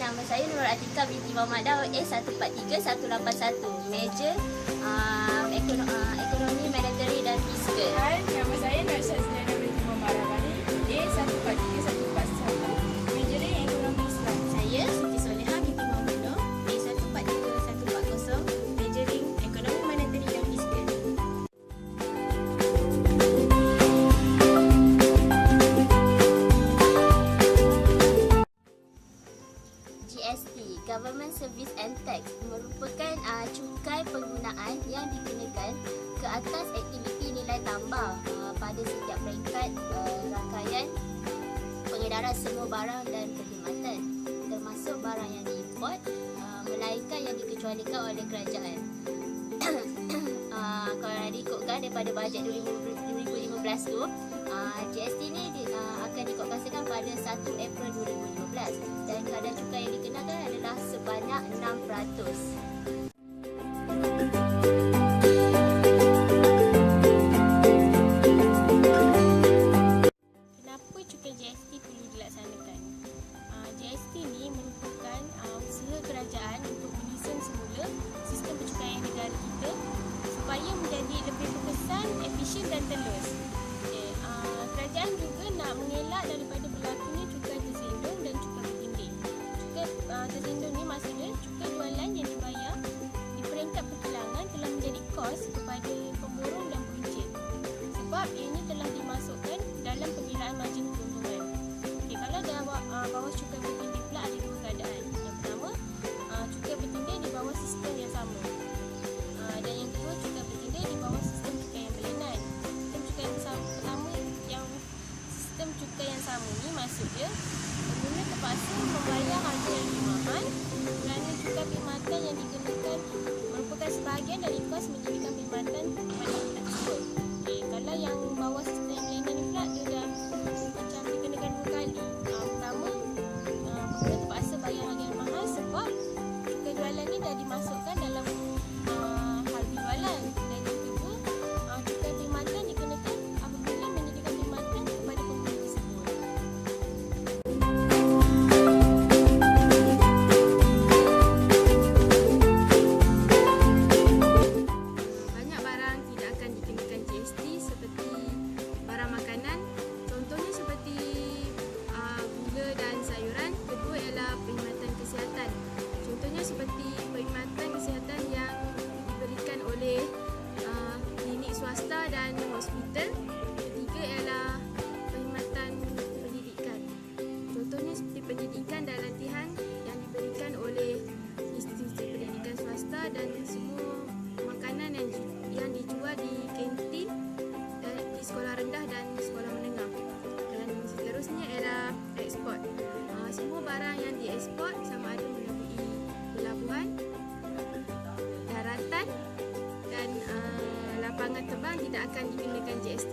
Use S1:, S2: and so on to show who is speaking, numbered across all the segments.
S1: nama saya Nur Atika binti Muhammad Daud A143181. Major ekonomi, monetary dan fiskal.
S2: Hai, nama saya Nur Syazliana binti Muhammad Rabani A143141. Majoring ekonomi Islam.
S1: Saya Siti Soleha binti Muhammad Nur A143140. Majoring ekonomi, monetary dan fiskal. GST, Government Service and Tax, merupakan cukai penggunaan yang dikenakan ke atas aktiviti nilai tambah pada setiap peringkat rangkaian pengedaran semua barang dan perkhidmatan, termasuk barang yang diimport, melainkan yang dikecualikan oleh kerajaan. Kalau diikutkan daripada bajet 2015 tu, GST ni akan dikotakan pada 1 April 2015 dan kadar cukai yang dikenakan adalah sebanyak 6%.
S2: Kenapa cukai GST perlu dilaksanakan? GST ni merupakan usaha kerajaan untuk menyusun semula sistem percukaian negara kita supaya menjadi lebih berkesan, efisien dan telus. Kerajaan juga nak mengelak daripada berlakunya cukai terselindung dan cukai bertindih. Cukai terselindung ni maksudnya cukai jualan yang dibayar di peringkat perkilangan telah menjadi kos kepada pemborong dan peruncit sebab ianya telah dimasukkan dalam perkiraan margin keuntungan. Kalau bawah cukai bertindih pula ada dua keadaan. Yang pertama, cukai bertindih di bawah sistem yang sama. Dan yang kedua, cukai bertindih di bawah sistem cukai yang berlainan. Sistem cukai yang sama ni maksudnya pengguna terpaksa membayar harga yang lebih mahal kerana cukai perkhidmatan yang dikenakan merupakan sebahagian dari kos menjadikan perkhidmatan pada perkhidmatan tersebut. Kalau yang bawah sistem yang berlainan ni pula dia dah macam dikenakan dua kali. Pertama, pengguna terpaksa bayar harga yang mahal sebab cukai jualan ni dah dimasukkan dalam harga jualan. Dan yang kedua, cukai perkhidmatan dikenakan apabila menyediakan perkhidmatan kepada pengguna tersebut. Banyak barang tidak akan dikenakan GST seperti barang makanan. Contohnya seperti gula dan sayuran. Kedua ialah perkhidmatan kesihatan. Contohnya seperti perkhidmatan kesihatan yang diberikan oleh klinik swasta dan hospital. Ketiga ialah perkhidmatan pendidikan. Contohnya seperti pendidikan dan latihan yang diberikan oleh institusi pendidikan swasta dan semua makanan yang dijual di kantin di sekolah rendah dan sekolah menengah. Dan seterusnya ialah ekspor. Semua barang yang diekspor sama ada melalui pelabuhan, daratan dan lapangan terbang tidak akan dikenakan GST.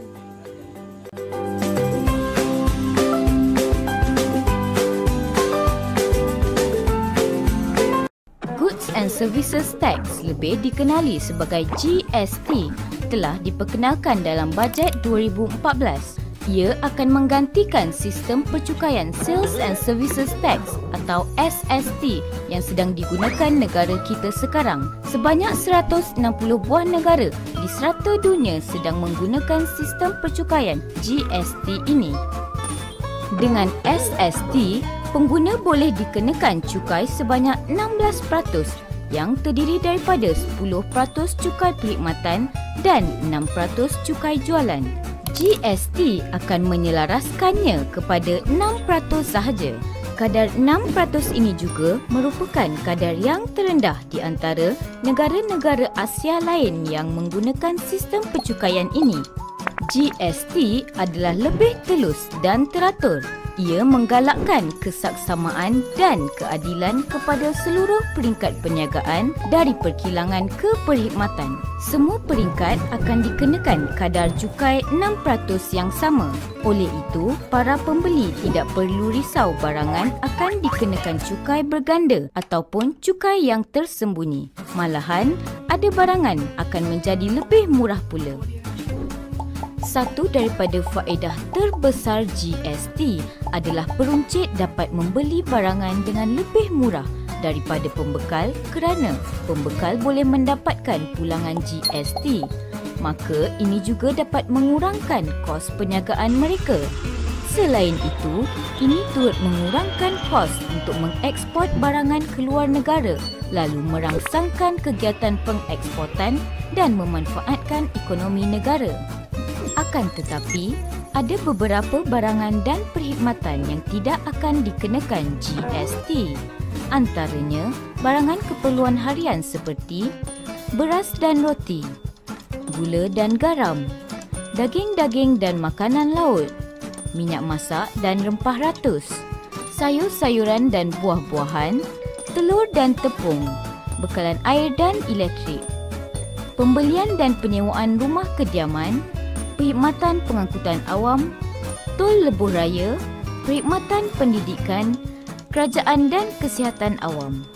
S3: Goods and Services Tax, lebih dikenali sebagai GST, telah diperkenalkan dalam bajet 2014. Ia akan menggantikan sistem percukaian Sales and Services Tax atau SST yang sedang digunakan negara kita sekarang. Sebanyak 160 buah negara di serata dunia sedang menggunakan sistem percukaian GST ini. Dengan SST, pengguna boleh dikenakan cukai sebanyak 16% yang terdiri daripada 10% cukai perkhidmatan dan 6% cukai jualan. GST akan menyelaraskannya kepada 6% sahaja. Kadar 6% ini juga merupakan kadar yang terendah di antara negara-negara Asia lain yang menggunakan sistem percukaian ini. GST adalah lebih telus dan teratur. Ia menggalakkan kesaksamaan dan keadilan kepada seluruh peringkat perniagaan dari perkilangan ke perkhidmatan. Semua peringkat akan dikenakan kadar cukai 6% yang sama. Oleh itu, para pembeli tidak perlu risau barangan akan dikenakan cukai berganda ataupun cukai yang tersembunyi. Malahan, ada barangan akan menjadi lebih murah pula. Satu daripada faedah terbesar GST adalah peruncit dapat membeli barangan dengan lebih murah daripada pembekal kerana pembekal boleh mendapatkan pulangan GST. Maka ini juga dapat mengurangkan kos perniagaan mereka. Selain itu, ini turut mengurangkan kos untuk mengeksport barangan ke luar negara lalu merangsangkan kegiatan pengeksportan dan memanfaatkan ekonomi negara. Akan tetapi, ada beberapa barangan dan perkhidmatan yang tidak akan dikenakan GST. Antaranya, barangan keperluan harian seperti beras dan roti, gula dan garam, daging-daging dan makanan laut, minyak masak dan rempah ratus, sayur-sayuran dan buah-buahan, telur dan tepung, bekalan air dan elektrik, pembelian dan penyewaan rumah kediaman, perkhidmatan pengangkutan awam, tol lebuh raya, perkhidmatan pendidikan, kerajaan dan kesihatan awam.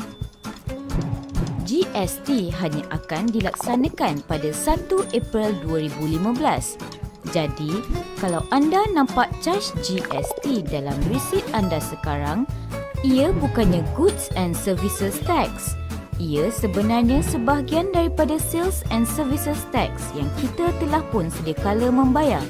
S3: GST hanya akan dilaksanakan pada 1 April 2015. Jadi, kalau anda nampak charge GST dalam resit anda sekarang, ia bukannya Goods and Services Tax. Ia sebenarnya sebahagian daripada Sales and Services Tax yang kita telah pun sedia kala membayar.